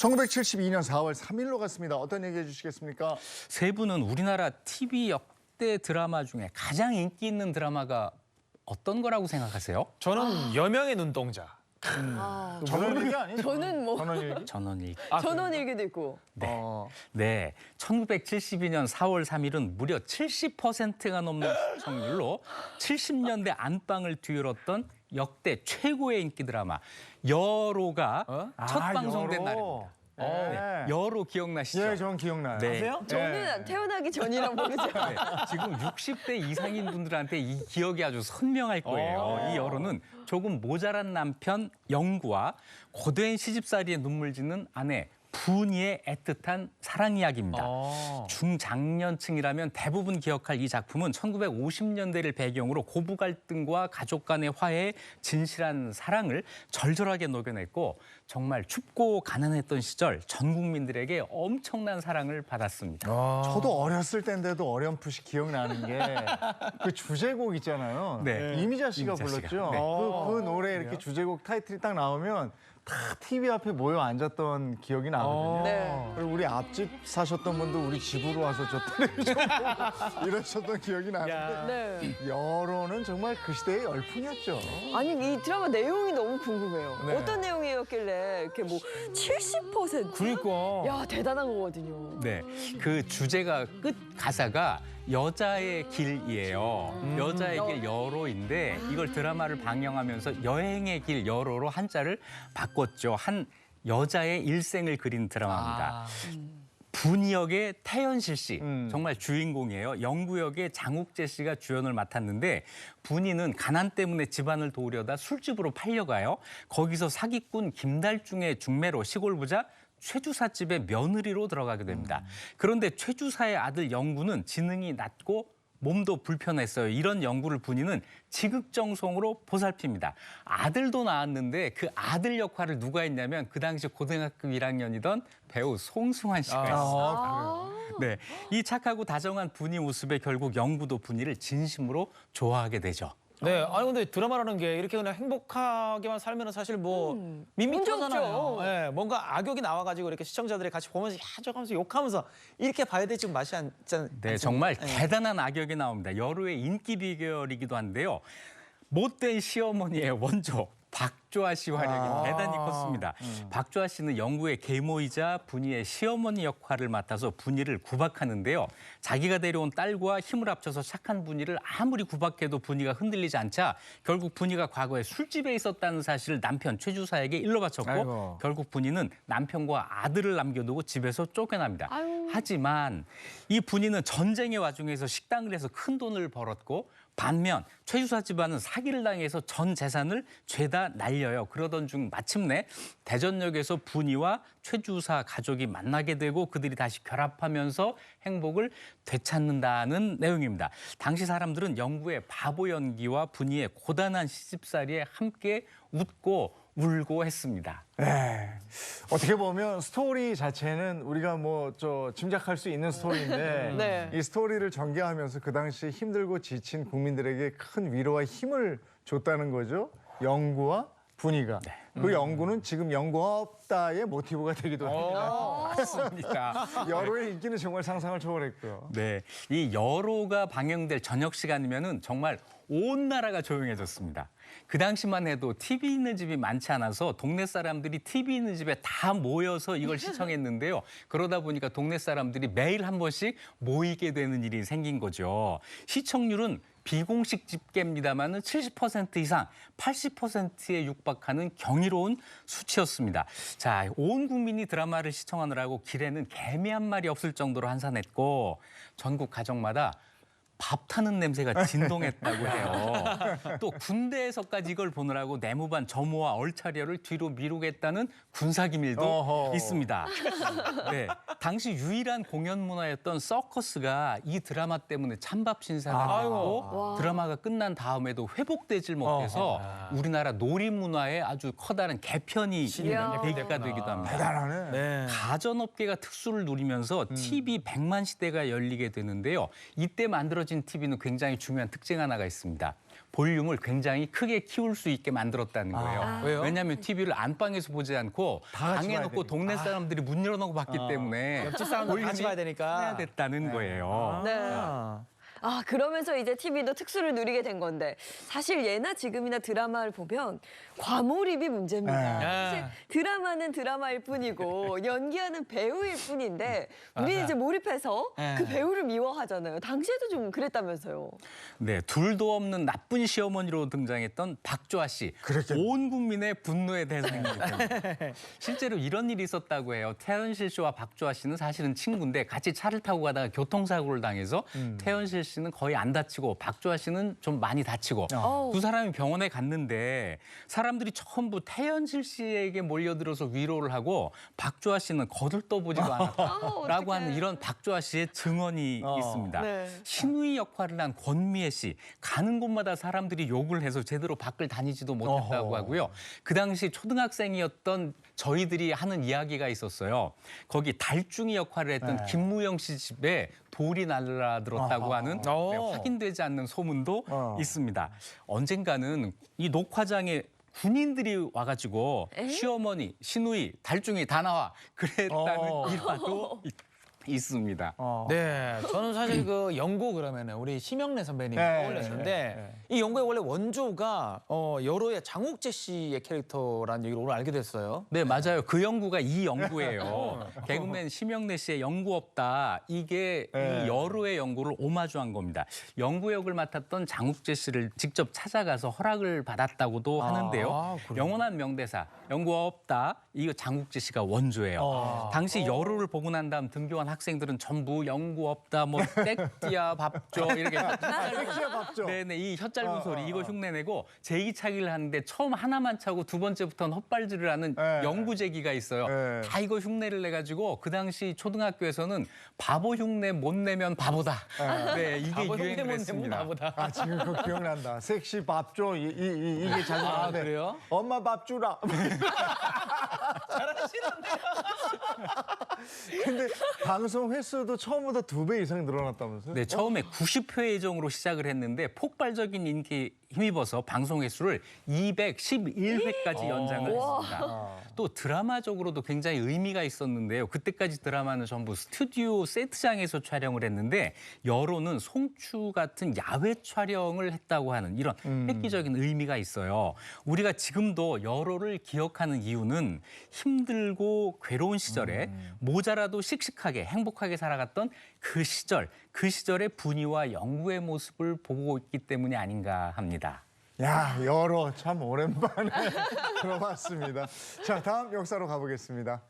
1972년 4월 3일로 갔습니다. 어떤 얘기 해주시겠습니까? 세 분은 우리나라 TV 역대 드라마 중에 가장 인기 있는 드라마가 어떤 거라고 생각하세요? 저는 여명의 눈동자. 전원일기 아니죠? 저는 뭐 전원일기? 전원일기. 전원일기도 있고. 네, 1972년 4월 3일은 무려 70%가 넘는 시청률로 70년대 안방을 뒤흔었던 역대 최고의 인기 드라마 여로가 첫 방송된 여로. 날입니다. 네. 여로 기억나시죠? 예, 전 기억나요. 네. 아세요? 저는 태어나기 전이라 모르죠. 네, 지금 60대 이상인 분들한테 이 기억이 아주 선명할 거예요. 이 여로는 조금 모자란 남편 영구와 고된 시집살이에 눈물 짓는 아내 분이의 애틋한 사랑 이야기입니다. 중장년층이라면 대부분 기억할 이 작품은 1950년대를 배경으로 고부 갈등과 가족 간의 화해에 진실한 사랑을 절절하게 녹여냈고 정말 춥고 가난했던 시절 전 국민들에게 엄청난 사랑을 받았습니다. 저도 어렸을 때인데도 어렴풋이 기억나는 게 그 주제곡 있잖아요. 네. 이미자 씨가 이미자 씨가. 불렀죠. 네. 그 노래 이렇게 주제곡 타이틀이 딱 나오면 다 TV 앞에 모여 앉았던 기억이 나거든요. 네. 그리고 우리 앞집 사셨던 분도 우리 집으로 와서 저 텔레비전 보고 이러셨던 기억이 나는데 네. 여로는 정말 그 시대의 열풍이었죠. 아니 이 드라마 내용이 너무 궁금해요. 네. 어떤 내용이었길래 이렇게 뭐 70%? 그러니까. 야 대단한 거거든요. 네, 그 주제가 끝 가사가 여자의 길이에요. 여자의 길 여로인데 이걸 드라마를 방영하면서 여행의 길 여로로 한자를 바꿨죠. 한 여자의 일생을 그린 드라마입니다. 분이 역의 태연실 씨 정말 주인공이에요. 영구 역의 장욱재 씨가 주연을 맡았는데 분이는 가난 때문에 집안을 도우려다 술집으로 팔려가요. 거기서 사기꾼 김달중의 중매로 시골 부자 최주사집의 며느리로 들어가게 됩니다. 그런데 최주사의 아들 영구는 지능이 낮고 몸도 불편했어요. 이런 영구를 분이는 지극정성으로 보살핍니다. 아들도 낳았는데 그 아들 역할을 누가 했냐면 그 당시 고등학교 1학년이던 배우 송승환 씨가 했어요. 네, 이 착하고 다정한 분이 모습에 결국 영구도 분이를 진심으로 좋아하게 되죠. 네, 아니 근데 드라마라는 게 이렇게 그냥 행복하게만 살면은 사실 뭐 밋밋하잖아요. 문제 없죠. 네, 뭔가 악역이 나와가지고 이렇게 시청자들이 같이 보면서 야 저하면서 욕하면서 이렇게 봐야 되지 좀 맛이 않잖아요. 네, 정말 대단한 악역이 나옵니다. 여로의 인기 비결이기도 한데요. 못된 시어머니의 원조 박조아 씨 활약이 대단히 컸습니다. 박조아 씨는 영구의 계모이자 분이의 시어머니 역할을 맡아서 분이를 구박하는데요. 자기가 데려온 딸과 힘을 합쳐서 착한 분이를 아무리 구박해도 분이가 흔들리지 않자 결국 분이가 과거에 술집에 있었다는 사실을 남편 최주사에게 일러 바쳤고 아이고. 결국 분이는 남편과 아들을 남겨두고 집에서 쫓겨납니다. 아유. 하지만 이 분이는 전쟁의 와중에서 식당을 해서 큰 돈을 벌었고 반면 최주사 집안은 사기를 당해서 전 재산을 죄다 날려요. 그러던 중 마침내 대전역에서 분이와 최주사 가족이 만나게 되고 그들이 다시 결합하면서 행복을 되찾는다는 내용입니다. 당시 사람들은 영구의 바보 연기와 분이의 고단한 시집살이에 함께 웃고 울고 했습니다. 네. 어떻게 보면 스토리 자체는 우리가 뭐 짐작할 수 있는 스토리인데 네. 이 스토리를 전개하면서 그 당시 힘들고 지친 국민들에게 큰 위로와 힘을 줬다는 거죠. 영구와 분이가. 그 영구는 지금 영구가 없다의 모티브가 되기도 합니다. 맞습니다. 여로의 인기는 정말 상상을 초월했고요. 네, 이 여로가 방영될 저녁 시간이면은 정말 온 나라가 조용해졌습니다. 그 당시만 해도 TV 있는 집이 많지 않아서 동네 사람들이 TV 있는 집에 다 모여서 이걸 시청했는데요. 그러다 보니까 동네 사람들이 매일 한 번씩 모이게 되는 일이 생긴 거죠. 시청률은 비공식 집계입니다만은 70% 이상, 80%에 육박하는 경이로운 수치였습니다. 자, 온 국민이 드라마를 시청하느라고 길에는 개미 한 마리 없을 정도로 한산했고 전국 가정마다 밥 타는 냄새가 진동했다고 해요. 또 군대에서까지 이걸 보느라고 내무반 점호와 얼차려를 뒤로 미루겠다는 군사기밀도 어허. 있습니다. 네, 당시 유일한 공연 문화였던 서커스가 이 드라마 때문에 찬밥 신사가 되고 드라마가 끝난 다음에도 회복되질 못해서 우리나라 놀이 문화에 아주 커다란 개편이 있는 계기가 되기도 합니다. 대단하네. 네. 가전업계가 특수를 누리면서 TV 100만 시대가 열리게 되는데요. 이때 만들어진 만들어진 TV는 굉장히 중요한 특징 하나가 있습니다. 볼륨을 굉장히 크게 키울 수 있게 만들었다는 거예요. 왜요? 왜냐하면 TV를 안방에서 보지 않고 다 같이 방에 봐야 놓고 되니까. 동네 사람들이 문 열어놓고 봤기 때문에 옆집 사람들 같이 봐야 되니까. 해야 됐다는 거예요. 네. 아. 아, 그러면서 이제 TV도 특수를 누리게 된 건데 사실 예나 지금이나 드라마를 보면 과몰입이 문제입니다. 네. 사실 드라마는 드라마일 뿐이고 연기하는 배우일 뿐인데 우리는 이제 몰입해서 네. 그 배우를 미워하잖아요. 당시에도 좀 그랬다면서요. 네, 둘도 없는 나쁜 시어머니로 등장했던 박조아 씨. 온 국민의 분노의 대상입니다. 실제로 이런 일이 있었다고 해요. 태연실 씨와 박조아 씨는 사실은 친구인데 같이 차를 타고 가다가 교통사고를 당해서 태연실 씨는 거의 안 다치고 박조아 씨는 좀 많이 다치고 두 사람이 병원에 갔는데 사람들이 전부 태연실 씨에게 몰려들어서 위로를 하고 박조아 씨는 거들떠보지도 않았다라고 하는 이런 박조아 씨의 증언이 있습니다. 네. 신우이 역할을 한 권미애 씨 가는 곳마다 사람들이 욕을 해서 제대로 밖을 다니지도 못했다고 하고요. 그 당시 초등학생이었던 저희들이 하는 이야기가 있었어요. 거기 달중이 역할을 했던 김무영 씨 집에 돌이 날아들었다고 하는 확인되지 않는 소문도 있습니다. 언젠가는 이 녹화장에 군인들이 와가지고 시어머니, 시누이, 달중이 다 나와 그랬다는 일화도 있습니다. 네, 저는 사실 그 연고 그러면은 우리 심영래 선배님 네. 떠올렸는데 이 연고의 원래 원조가 여로의 장욱재 씨의 캐릭터라는 얘기를 오늘 알게 됐어요. 네, 맞아요. 그 연구가 이 연구예요. 개그맨 심영래 씨의 연구 없다. 이게 이 여로의 연구를 오마주한 겁니다. 연구 역을 맡았던 장욱재 씨를 직접 찾아가서 허락을 받았다고도 하는데요. 영원한 명대사, 연구 없다. 이거 장욱재 씨가 원조예요. 당시 여로를 보고 난 다음 등교한 학생들은 전부 연구 없다, 뭐 땡띠야 밥줘 이렇게 섹시한 밥죠. 네네 이 혀 짧은 소리 이거 흉내내고 제기차기를 하는데 처음 하나만 차고 두 번째부터는 헛발질을 하는 영구제기가 있어요. 다 이거 흉내를 내가지고 그 당시 초등학교에서는 바보 흉내 못 내면 바보다. 네 이게 바보 흉내 못 유행을 내면 했습니다. 바보다. 아, 지금 그거 기억난다. 섹시 밥 줘. 이게 자주 나오는데. 그래요? 엄마 밥 주라. 근데 방송 횟수도 처음보다 2배 이상 늘어났다면서요? 네, 처음에 90회 예정으로 시작을 했는데 폭발적인 인기 힘입어서 방송 횟수를 211회까지 연장을 했습니다. 또 드라마적으로도 굉장히 의미가 있었는데요. 그때까지 드라마는 전부 스튜디오 세트장에서 촬영을 했는데 여로는 송추 같은 야외 촬영을 했다고 하는 이런 획기적인 의미가 있어요. 우리가 지금도 여로를 기억하는 이유는 힘들고 괴로운 시절에 모자라도 씩씩하게 행복하게 살아갔던 그 시절의 분위와 연구의 모습을 보고 있기 때문이 아닌가 합니다. 야, 여러 참 오랜만에 들어봤습니다. 자, 다음 역사로 가보겠습니다.